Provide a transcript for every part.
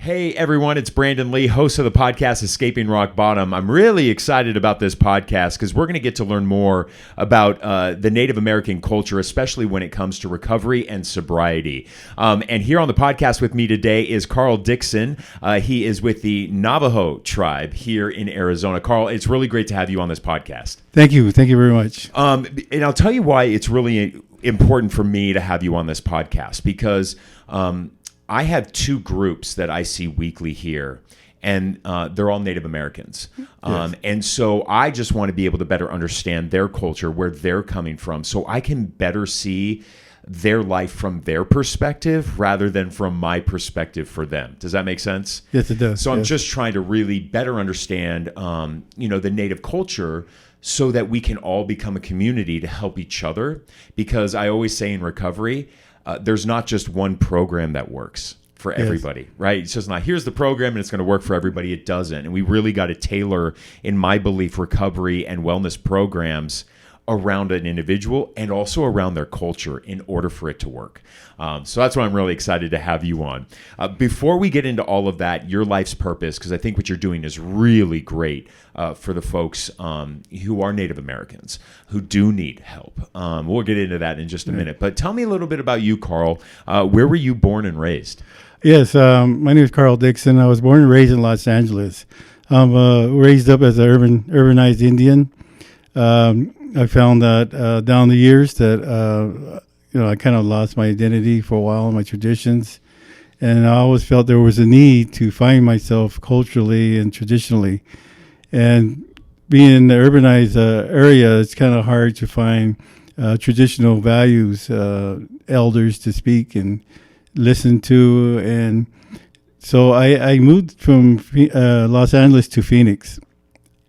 Hey everyone, it's Brandon Lee, host of the podcast Escaping Rock Bottom. I'm really excited about this podcast because we're going to get to learn more about the Native American culture, especially when it comes to recovery and sobriety. And here on the podcast with me today is Carl Dixon. He is with the Navajo tribe here in Arizona. Carl, it's really great to have you on this podcast. Thank you. Thank you very much. And I'll tell you why it's really important for me to have you on this podcast because I have two groups that I see weekly here, and they're all Native Americans. Yes. And so I just want to be able to better understand their culture, where they're coming from, so I can better see their life from their perspective rather than from my perspective for them. Does that make sense? Yes, it does. So I'm Yes. just trying to really better understand, the Native culture so that we can all become a community to help each other. Because I always say in recovery, there's not just one program that works for everybody, right? It's just not, here's the program and it's going to work for everybody. It doesn't. And we really got to tailor, in my belief, recovery and wellness programs around an individual and also around their culture in order for it to work. So that's why I'm really excited to have you on. Before we get into all of that, your life's purpose, because I think what you're doing is really great for the folks who are Native Americans, who do need help. We'll get into that in just a minute. But tell me a little bit about you, Carl. Where were you born and raised? Yes, my name is Carl Dixon. I was born and raised in Los Angeles. I'm raised up as an urbanized Indian. I found that down the years that I kind of lost my identity for a while, my traditions, and I always felt there was a need to find myself culturally and traditionally. And being in the urbanized area, it's kind of hard to find traditional values, elders to speak and listen to. And so I moved from Los Angeles to Phoenix,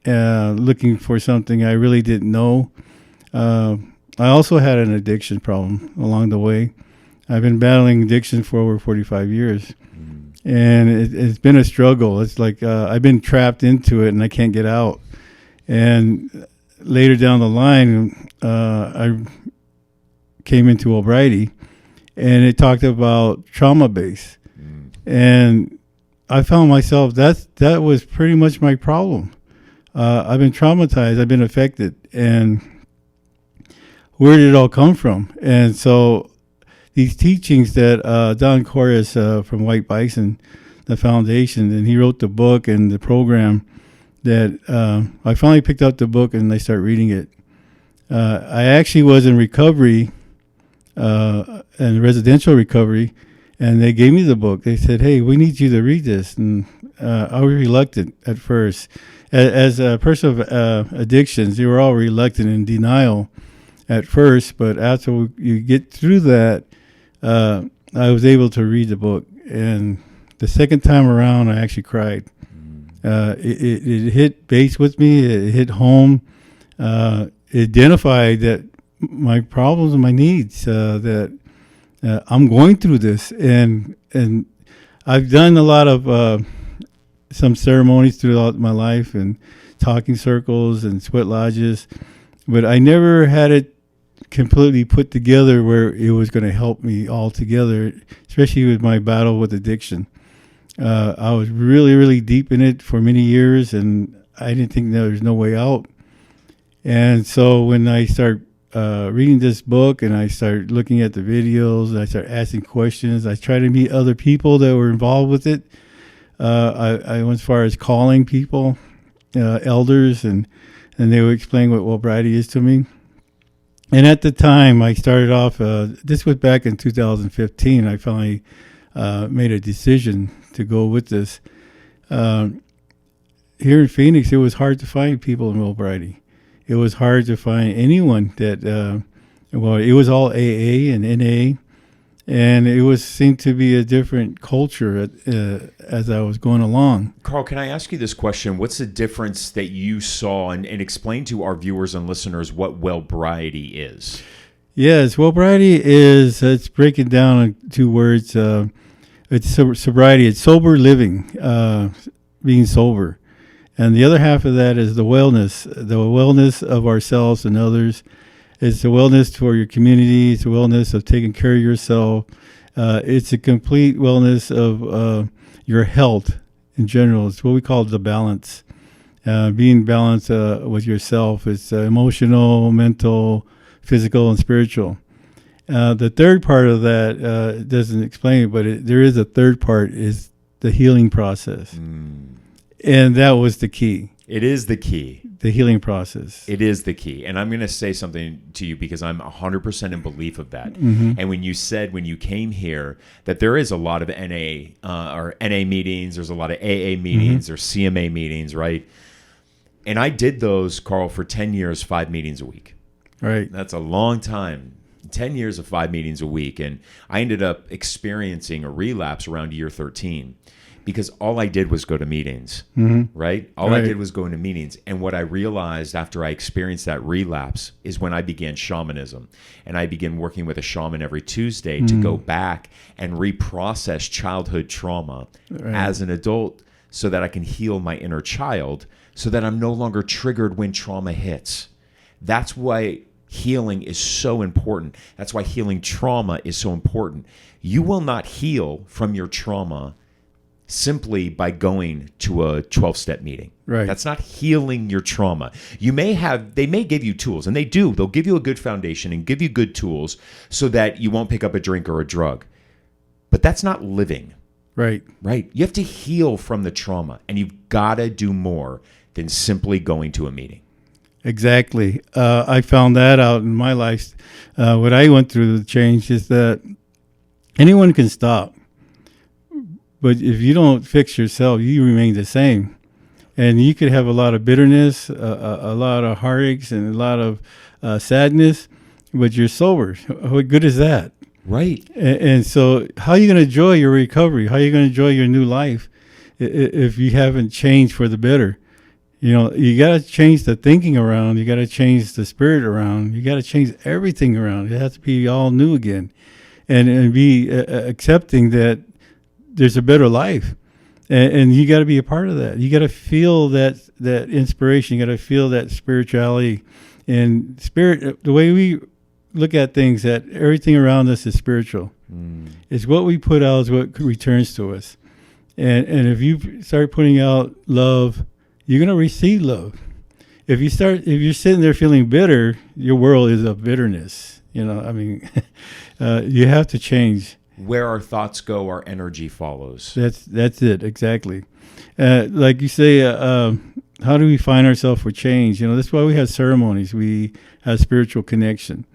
looking for something I really didn't know. I also had an addiction problem along the way. I've been battling addiction for over 45 years. And it's been a struggle. It's like I've been trapped into it and I can't get out. And later down the line, I came into Wellbriety, and it talked about trauma base. And I found myself, that was pretty much my problem. I've been traumatized. I've been affected. And where did it all come from? And so these teachings that Don Corres from White Bison, the foundation, and he wrote the book and the program that I finally picked up the book and I started reading it. I actually was in recovery, and residential recovery, and they gave me the book. They said, hey, we need you to read this. And I was reluctant at first. As a person of addictions, they were all reluctant and denial at first, but after you get through that, I was able to read the book. And the second time around, I actually cried. It hit base with me. It hit home. It identified that my problems and my needs, that I'm going through this. And I've done a lot of some ceremonies throughout my life and talking circles and sweat lodges, but I never had it completely put together where it was going to help me all together, especially with my battle with addiction. I was really, really deep in it for many years, and I didn't think there was no way out. And so when I start reading this book and I start looking at the videos, I start asking questions, I try to meet other people that were involved with it. I went as far as calling people, elders, and they would explain what Wellbriety is to me. And at the time, I started off, this was back in 2015, I finally made a decision to go with this. Here in Phoenix, it was hard to find people in Wellbriety. It was hard to find anyone that, it was all AA and NA, and it seemed to be a different culture as I was going along. Carl, can I ask you this question? What's the difference that you saw, and explain to our viewers and listeners what Wellbriety is? Yes, Wellbriety it's breaking down in two words. It's sobriety. It's sober living, being sober. And the other half of that is the wellness of ourselves and others. It's the wellness for your community. It's the wellness of taking care of yourself. It's a complete wellness of your health in general. It's what we call the balance. Being balanced with yourself. It's emotional, mental, physical, and spiritual. The third part of that it doesn't explain it, but there is a third part, is the healing process. And that was the key. It is the key. The healing process. It is the key. And I'm going to say something to you because I'm 100% in belief of that. And when you said when you came here that there is a lot of NA or NA meetings, there's a lot of AA meetings, there's CMA meetings, right? And I did those, Carl, for 10 years, 5 meetings a week. Right. That's a long time. 10 years of 5 meetings a week. And I ended up experiencing a relapse around year 13 because all I did was go to meetings, right? All I did was go into meetings. And what I realized after I experienced that relapse is when I began shamanism. And I began working with a shaman every Tuesday to go back and reprocess childhood trauma as an adult so that I can heal my inner child so that I'm no longer triggered when trauma hits. That's why healing is so important. That's why healing trauma is so important. You will not heal from your trauma simply by going to a 12-step meeting. Right. That's not healing your trauma. They may give you tools, and they do. They'll give you a good foundation and give you good tools so that you won't pick up a drink or a drug. But that's not living. Right. Right. You have to heal from the trauma, and you've got to do more than simply going to a meeting. Exactly. I found that out in my life. What I went through, the change, is that anyone can stop. But if you don't fix yourself, you remain the same. And you could have a lot of bitterness, a lot of heartaches, and a lot of sadness, but you're sober. What good is that? Right. And so how are you going to enjoy your recovery? How are you going to enjoy your new life if you haven't changed for the better? You know, you got to change the thinking around. You got to change the spirit around. You got to change everything around. It has to be all new again, and be accepting that there's a better life, and you got to be a part of that. You got to feel that inspiration. You got to feel that spirituality and spirit. The way we look at things, that everything around us is spiritual. It's what we put out is what returns to us, and if you start putting out love, you're going to receive love. If you're sitting there feeling bitter, your world is of bitterness. You know, I mean, you have to change. Where our thoughts go, our energy follows. That's it, exactly. Like you say, how do we find ourselves for change? You know, that's why we have ceremonies. We have spiritual connection.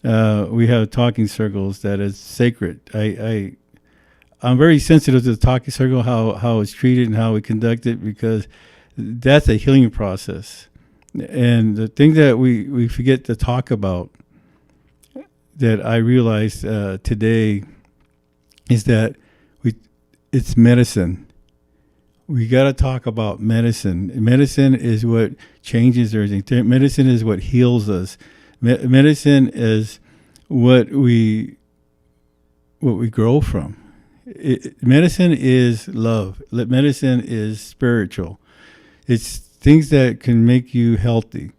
We have talking circles that is sacred. I'm very sensitive to the talking circle, how it's treated and how we conduct it, because that's a healing process. And the thing that we forget to talk about, that I realized today, is that it's medicine. We got to talk about medicine. Medicine is what changes everything. Medicine is what heals us. Medicine is what we grow from. Medicine is love. Medicine is spiritual. It's things that can make you healthy.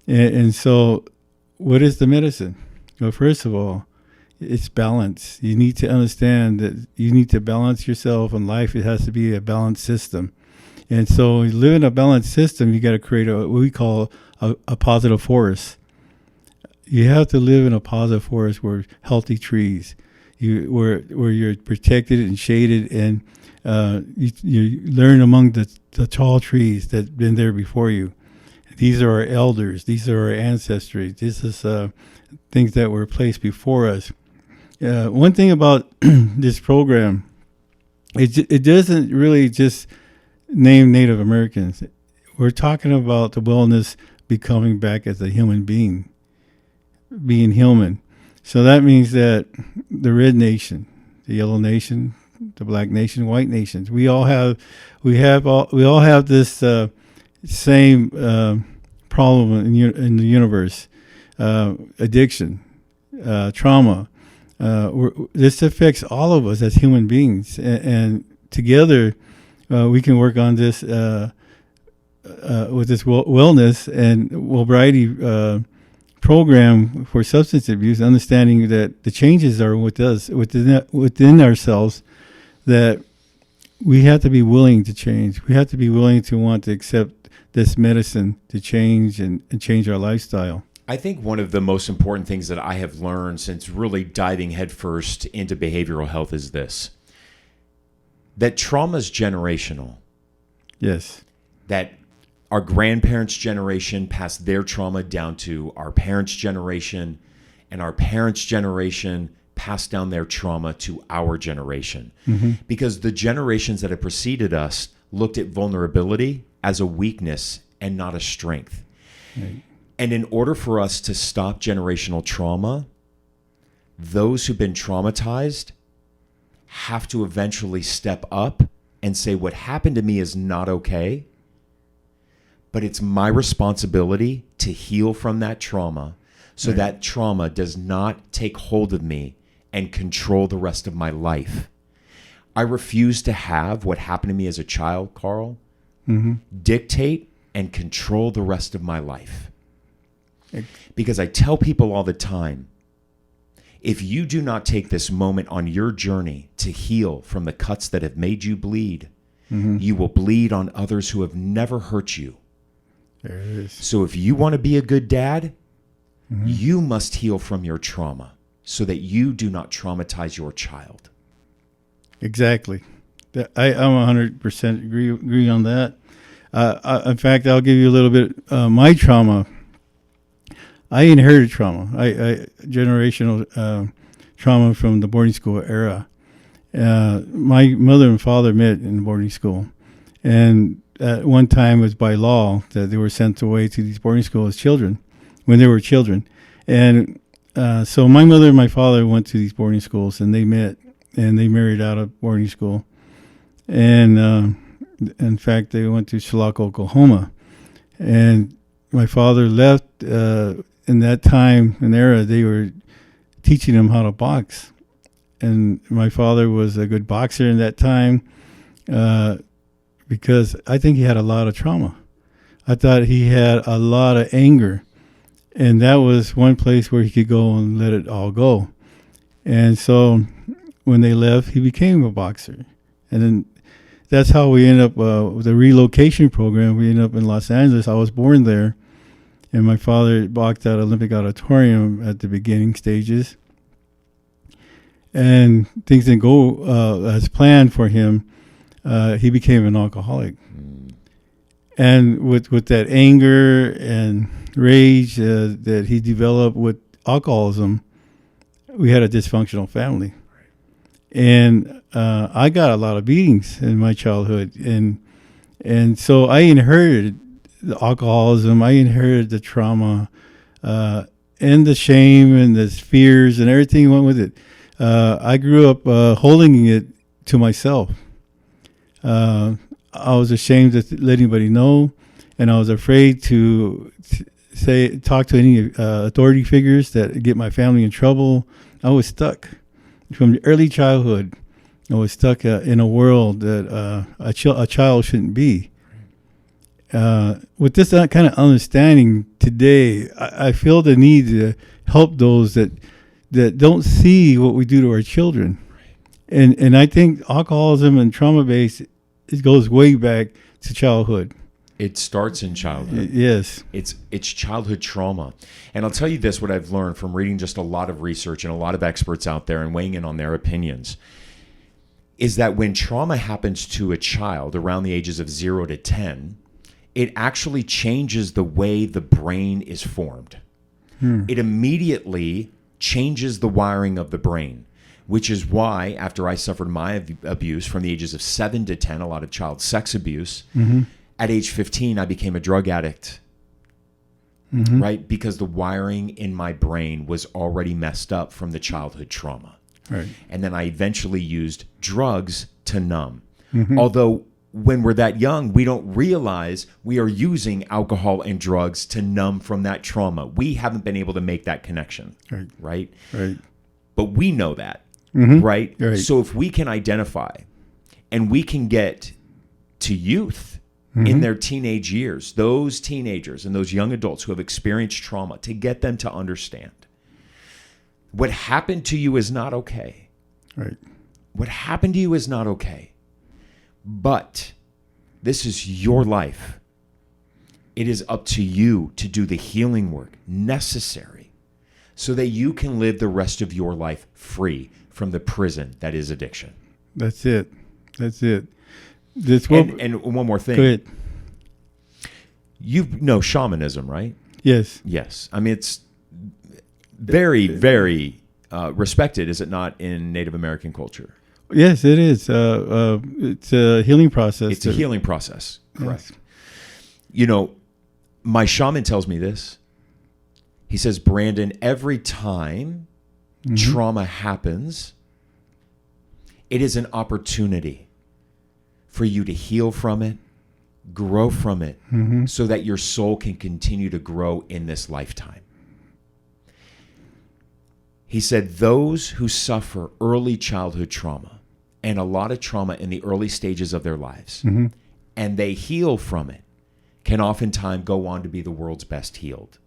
And so what is the medicine? Well, first of all, it's balance. You need to understand that you need to balance yourself in life. It has to be a balanced system. And so you live in a balanced system, you got to create what we call a positive forest. You have to live in a positive forest where healthy trees, where you're protected and shaded, and you learn among the tall trees that have been there before you. These are our elders. These are our ancestry. This is things that were placed before us. One thing about this program, it doesn't really just name Native Americans. We're talking about the wellness becoming back as a human being, being human. So that means that the Red Nation, the Yellow Nation, the Black Nation, White Nations, we all have this same problem in the universe: addiction, trauma. This affects all of us as human beings, and together we can work on this with this wellness and Wellbriety program for substance abuse, understanding that the changes are with us, within ourselves, that we have to be willing to change. We have to be willing to want to accept this medicine to change and change our lifestyle. I think one of the most important things that I have learned since really diving headfirst into behavioral health is this: that trauma is generational. Yes. That our grandparents' generation passed their trauma down to our parents' generation, and our parents' generation passed down their trauma to our generation. Mm-hmm. Because the generations that have preceded us looked at vulnerability as a weakness and not a strength. Right. And in order for us to stop generational trauma, those who've been traumatized have to eventually step up and say, what happened to me is not okay, but it's my responsibility to heal from that trauma so right. that trauma does not take hold of me and control the rest of my life. I refuse to have what happened to me as a child, Carl, Mm-hmm. dictate and control the rest of my life. Because I tell people all the time, if you do not take this moment on your journey to heal from the cuts that have made you bleed, Mm-hmm. you will bleed on others who have never hurt you. There it is. So if you want to be a good dad, Mm-hmm. you must heal from your trauma so that you do not traumatize your child. Exactly. I'm 100% agree on that. In fact, I'll give you a little bit. My trauma. I inherited trauma. I generational trauma from the boarding school era. My mother and father met in the boarding school, and at one time it was by law that they were sent away to these boarding schools as children when they were children. And so my mother and my father went to these boarding schools, and they met, and they married out of boarding school. And in fact, they went to Chilocco, Oklahoma. And my father left in that time and era. They were teaching him how to box. And my father was a good boxer in that time because I think he had a lot of trauma. I thought he had a lot of anger. And that was one place where he could go and let it all go. And so when they left, he became a boxer. And then that's how we ended up with the relocation program. We ended up in Los Angeles. I was born there. And my father boxed at Olympic Auditorium at the beginning stages. And things didn't go as planned for him. He became an alcoholic. And with that anger and rage that he developed with alcoholism, we had a dysfunctional family. And I got a lot of beatings in my childhood. And so I inherited the alcoholism. I inherited the trauma and the shame and the fears and everything went with it. I grew up holding it to myself. I was ashamed to let anybody know, and I was afraid to talk to any authority figures that get my family in trouble. I was stuck from early childhood. I was stuck in a world that a child shouldn't be. With this kind of understanding today, I feel the need to help those that don't see what we do to our children. And I think alcoholism and trauma-based, it goes way back to childhood. It starts in childhood. Yes. It's childhood trauma. And I'll tell you this, what I've learned from reading just a lot of research and a lot of experts out there and weighing in on their opinions, is that when trauma happens to a child around the ages of 0 to 10, it actually changes the way the brain is formed. It immediately changes the wiring of the brain, which is why after I suffered my abuse from the ages of 7 to 10, a lot of child sex abuse, at age 15, I became a drug addict, right? Because the wiring in my brain was already messed up from the childhood trauma. Right. And then I eventually used drugs to numb. Although when we're that young, we don't realize we are using alcohol and drugs to numb from that trauma. We haven't been able to make that connection, right? But we know that, right? So if we can identify and we can get to youth in their teenage years, those teenagers and those young adults who have experienced trauma, to get them to understand what happened to you is not okay. Right. What happened to you is not okay. But this is your life. It is up to you to do the healing work necessary so that you can live the rest of your life free from the prison that is addiction. That's it. That's it. And one more thing. Go ahead. You know shamanism, right? Yes. Yes. I mean, it's very, very respected, is it not, in Native American culture? Yes, it is. It's a healing process. It's a healing process. Correct. Yes. You know, my shaman tells me this. He says, Brandon, every time trauma happens, it is an opportunity for you to heal from it, grow from it, so that your soul can continue to grow in this lifetime. He said those who suffer early childhood trauma and a lot of trauma in the early stages of their lives, and they heal from it, can oftentimes go on to be the world's best healed.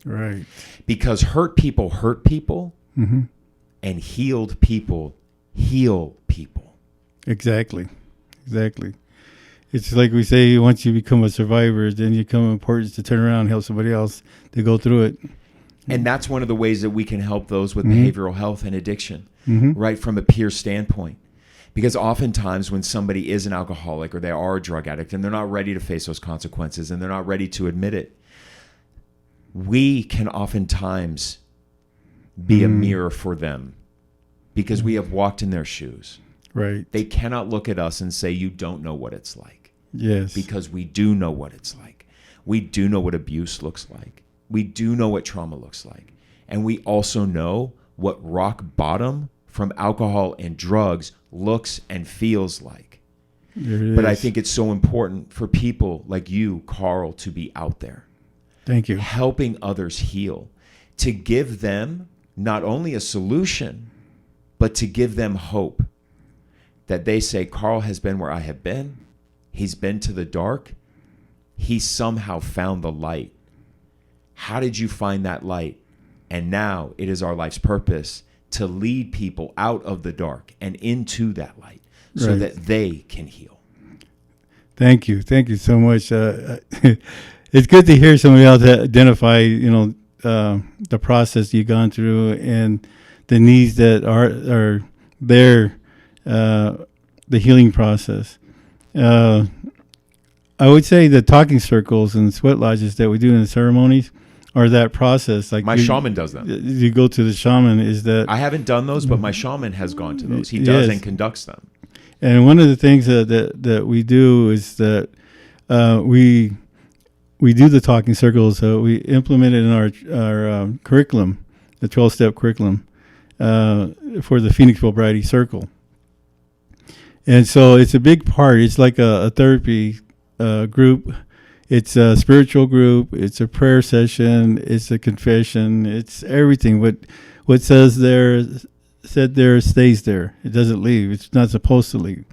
Right. Because hurt people, and healed people heal people. Exactly. It's like we say, once you become a survivor, then you become important to turn around and help somebody else to go through it. And that's one of the ways that we can help those with behavioral health and addiction, right, from a peer standpoint. Because oftentimes when somebody is an alcoholic or they are a drug addict and they're not ready to face those consequences and they're not ready to admit it, we can oftentimes be a mirror for them because we have walked in their shoes. Right. They cannot look at us and say, you don't know what it's like. Yes. Because we do know what it's like. We do know what abuse looks like. We do know what trauma looks like. And we also know what rock bottom from alcohol and drugs looks and feels like. But I think it's so important for people like you, Carl, to be out there. Thank you. Helping others heal, to give them not only a solution, but to give them hope. That they say, Carl has been where I have been. He's been to the dark. He somehow found the light. How did you find that light? And now it is our life's purpose to lead people out of the dark and into that light so that they can heal. Thank you. Thank you so much. It's good to hear somebody else identify, the process you've gone through and the needs that are there, the healing process. I would say the talking circles and sweat lodges that we do in the ceremonies are that process. Like my shaman does them. You go to the shaman. Is that I haven't done those, but my shaman has gone to those. He does and conducts them. And one of the things that we do is that we do the talking circles. We implement it in our curriculum, the 12-step curriculum for the Phoenix Wellbriety Circle. And so it's a big part. It's like a therapy group. It's a spiritual group. It's a prayer session. It's a confession. It's everything. What said there stays there. It doesn't leave. It's not supposed to leave.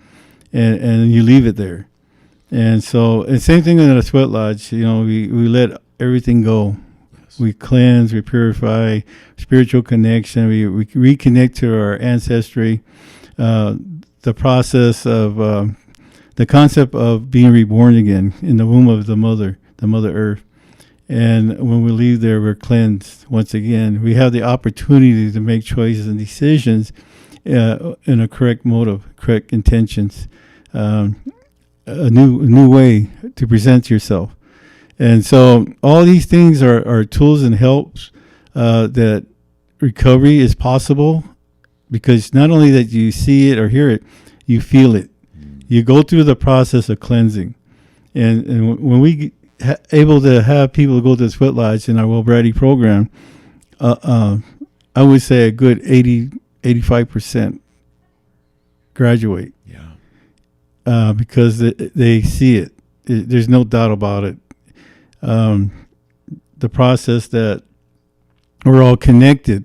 And you leave it there. And so, and same thing in a sweat lodge. We let everything go. Yes. We cleanse, we purify, spiritual connection. We reconnect to our ancestry. The process of the concept of being reborn again in the womb of the mother earth. And when we leave there, we're cleansed once again. We have the opportunity to make choices and decisions in a correct motive, correct intentions, a new way to present yourself. And so all these things are tools and helps that recovery is possible, because not only that you see it or hear it, you feel it. You go through the process of cleansing. And when we able to have people go to the sweat lodge in our Wellbriety program, I would say a good 85% graduate. Yeah. Because they see it. There's no doubt about it. The process that we're all connected.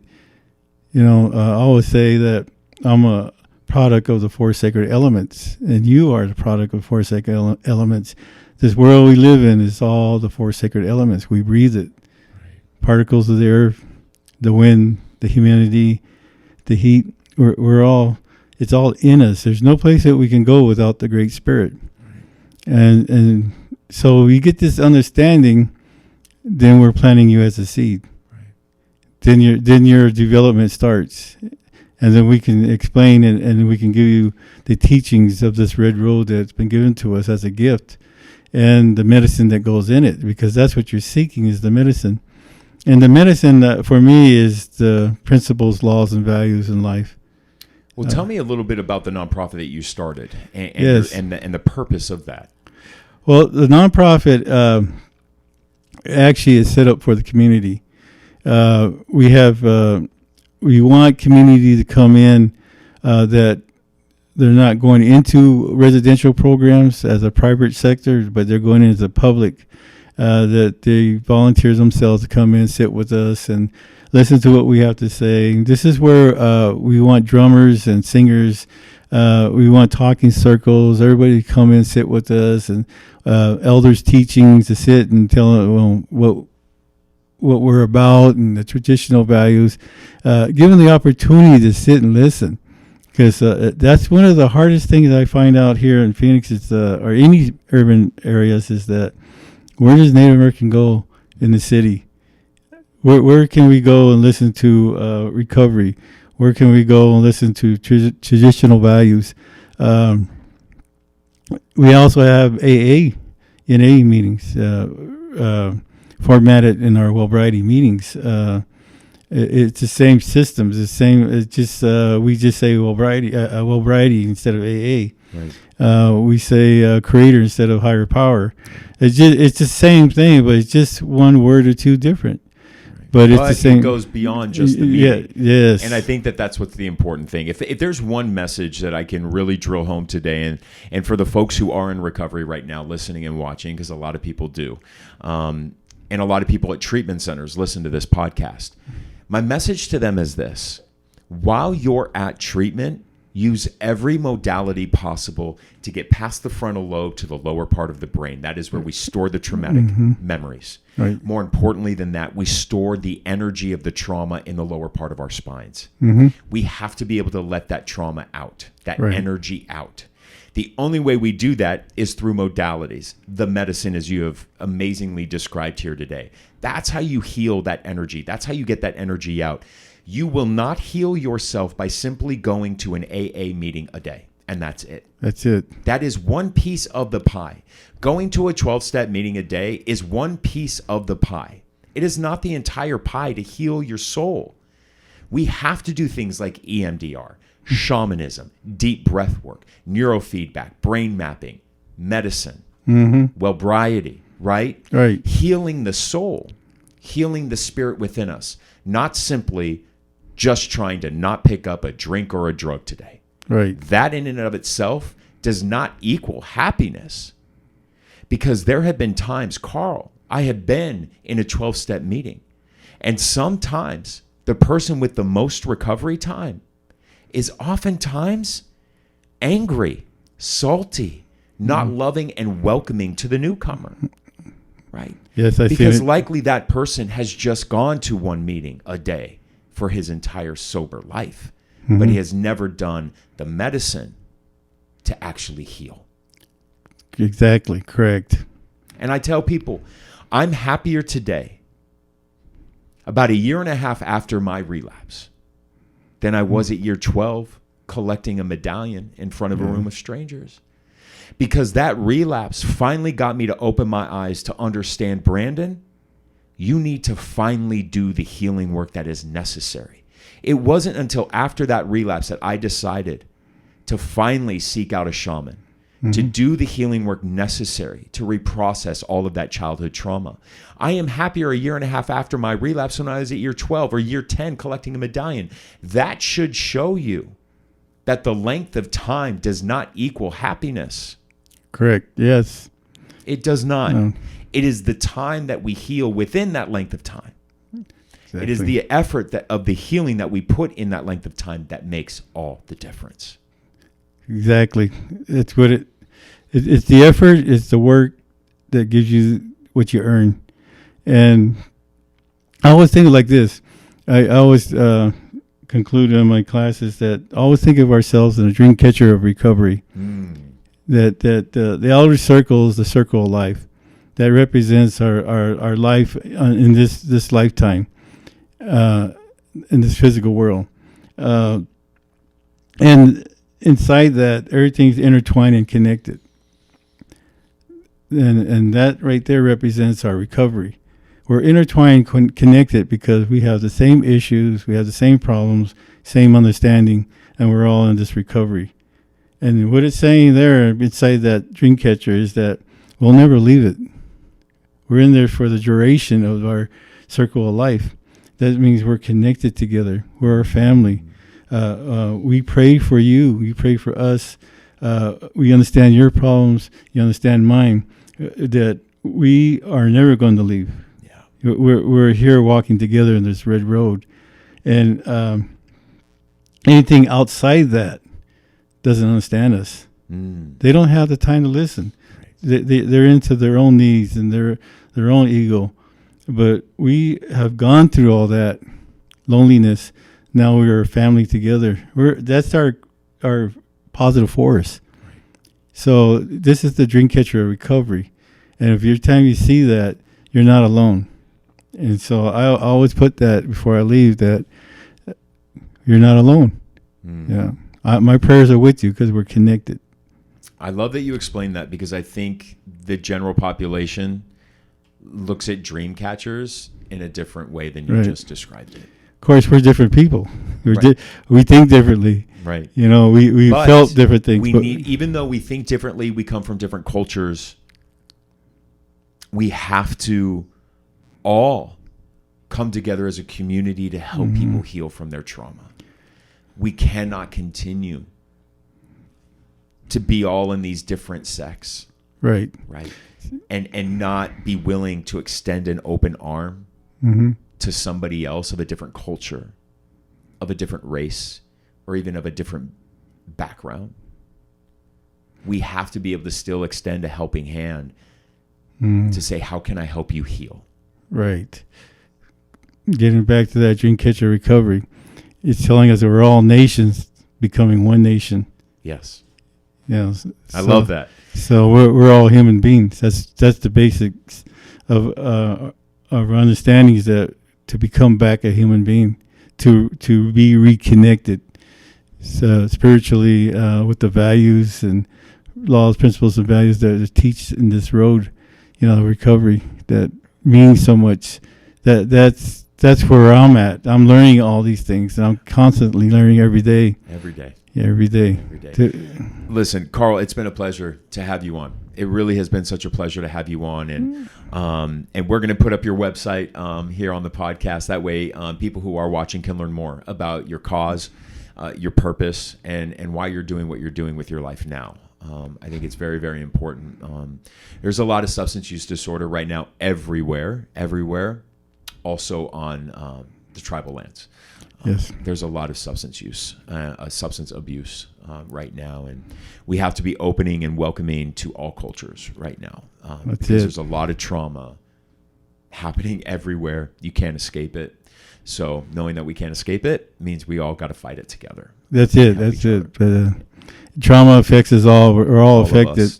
I always say that I'm a product of the four sacred elements, and you are the product of four sacred elements. This world we live in is all the four sacred elements. We breathe it. Right. Particles of the earth, the wind, the humidity, the heat. We're all It's all in us. There's no place that we can go without the Great Spirit. And so we get this understanding, then we're planting you as a seed. Right. Then your development starts. And then we can explain and we can give you the teachings of this red road that's been given to us as a gift and the medicine that goes in it, because that's what you're seeking, is the medicine. And the medicine for me is the principles, laws, and values in life. Well, tell me a little bit about the nonprofit that you started and yes. and the purpose of that. Well, the nonprofit actually is set up for the community. We want community to come in that they're not going into residential programs as a private sector, but they're going into the public, that they volunteer themselves to come in, sit with us, and listen to what we have to say. This is where we want drummers and singers. We want talking circles, everybody to come in, sit with us, and elders' teachings to sit and tell them what we're about and the traditional values, given the opportunity to sit and listen, because that's one of the hardest things I find out here in Phoenix, or any urban areas, is that where does Native American go in the city? Where can we go and listen to recovery? Where can we go and listen to traditional values? We also have AA meetings, formatted in our Wellbriety meetings. It's the same systems, the same. It's just we just say Wellbriety instead of AA. Right. We say Creator instead of Higher Power. It's the same thing, but it's just one word or two different. But it's the same. It goes beyond just the meaning. Yeah, yes. And I think that's what's the important thing. If there's one message that I can really drill home today, and for the folks who are in recovery right now, listening and watching, because a lot of people do, and a lot of people at treatment centers listen to this podcast, my message to them is this: while you're at treatment, use every modality possible to get past the frontal lobe to the lower part of the brain. That is where we store the traumatic memories. Right. More importantly than that, we store the energy of the trauma in the lower part of our spines. We have to be able to let that trauma out, that energy out. The only way we do that is through modalities, the medicine, as you have amazingly described here today. That's how you heal that energy. That's how you get that energy out. You will not heal yourself by simply going to an AA meeting a day, and that's it. That's it. That is one piece of the pie. Going to a 12-step meeting a day is one piece of the pie. It is not the entire pie to heal your soul. We have to do things like EMDR, shamanism, deep breath work, neurofeedback, brain mapping, medicine, Wellbriety, right? Right. Healing the soul, healing the spirit within us, not simply just trying to not pick up a drink or a drug today. Right. That in and of itself does not equal happiness. Because there have been times, Carl, I have been in a 12-step meeting, and sometimes the person with the most recovery time is oftentimes angry, salty, not loving and welcoming to the newcomer. Right? Yes, I see. Because likely that person has just gone to one meeting a day for his entire sober life, but he has never done the medicine to actually heal. Exactly, correct. And I tell people, I'm happier today, about a year and a half after my relapse, than I was at year 12 collecting a medallion in front of a room of strangers. Because that relapse finally got me to open my eyes to understand, Brandon, you need to finally do the healing work that is necessary. It wasn't until after that relapse that I decided to finally seek out a shaman, to do the healing work necessary to reprocess all of that childhood trauma. I am happier a year and a half after my relapse when I was at year 12 or year 10 collecting a medallion. That should show you that the length of time does not equal happiness. Correct. Yes. It does not. No. It is the time that we heal within that length of time. Exactly. It is the effort of the healing that we put in that length of time that makes all the difference. Exactly. It's what it's the effort, it's the work that gives you what you earn. And I always think like this. I always conclude in my classes that always think of ourselves in a Dreamcatcher of Recovery. That the outer circle is the circle of life that represents our life in this lifetime, in this physical world, and inside that everything's intertwined and connected, and that right there represents our recovery. We're intertwined, connected, because we have the same issues, we have the same problems, same understanding, and we're all in this recovery. And what it's saying there inside that Dreamcatcher is that we'll never leave it. We're in there for the duration of our circle of life. That means we're connected together. We're a family. We pray for you. We pray for us. We understand your problems. You understand mine. That we are never going to leave. We're here walking together in this red road, and anything outside that doesn't understand us. They don't have the time to listen. Right. They're into their own needs and their own ego. But we have gone through all that loneliness. Now we're a family together. That's our positive force. Right. So this is the Dreamcatcher of Recovery, and if every time you see that, you're not alone. And so I always put that before I leave, that you're not alone. Yeah, my prayers are with you because we're connected. I love that you explained that, because I think the general population looks at dream catchers in a different way than you just described it. Of course, we're different people. We think differently. Right. You know, we felt different things. Even though we think differently, we come from different cultures. We have to all come together as a community to help people heal from their trauma. We cannot continue to be all in these different sects. Right. And not be willing to extend an open arm to somebody else of a different culture, of a different race, or even of a different background. We have to be able to still extend a helping hand to say, how can I help you heal? Right. Getting back to that Dreamcatcher Recovery, it's telling us that we're all nations becoming one nation. Yes. Yeah. I love that. So we're all human beings. That's the basics of our understanding, is that to become back a human being, to be reconnected spiritually with the values and laws, principles, and values that are teach in this road, recovery that means so much. That's where I'm at. I'm learning all these things, and I'm constantly learning every day. Every day. Yeah, every day. Listen, Carl, it's been a pleasure to have you on. It really has been such a pleasure to have you on, and we're going to put up your website here on the podcast. That way, people who are watching can learn more about your cause, your purpose, and why you're doing what you're doing with your life now. I think it's very, very important. There's a lot of substance use disorder right now everywhere. Also on the tribal lands. Yes. There's a lot of substance use, substance abuse right now, and we have to be opening and welcoming to all cultures right now. Because there's a lot of trauma happening everywhere. You can't escape it. So knowing that we can't escape it means we all got to fight it together. That's it. But trauma affects us all. We're all affected.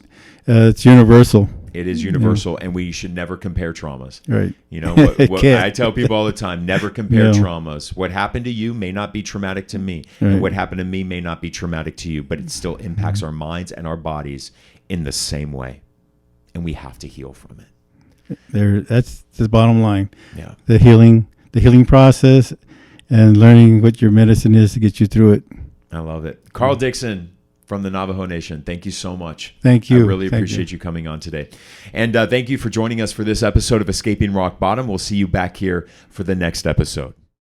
It's universal. It is universal, and we should never compare traumas. Right. What I tell people all the time, never compare traumas. What happened to you may not be traumatic to me, and what happened to me may not be traumatic to you, but it still impacts our minds and our bodies in the same way, and we have to heal from it. That's the bottom line. Yeah. The healing process, and learning what your medicine is to get you through it. I love it. Carl Dixon from the Navajo Nation, thank you so much. Thank you. I really appreciate you coming on today. And thank you for joining us for this episode of Escaping Rock Bottom. We'll see you back here for the next episode.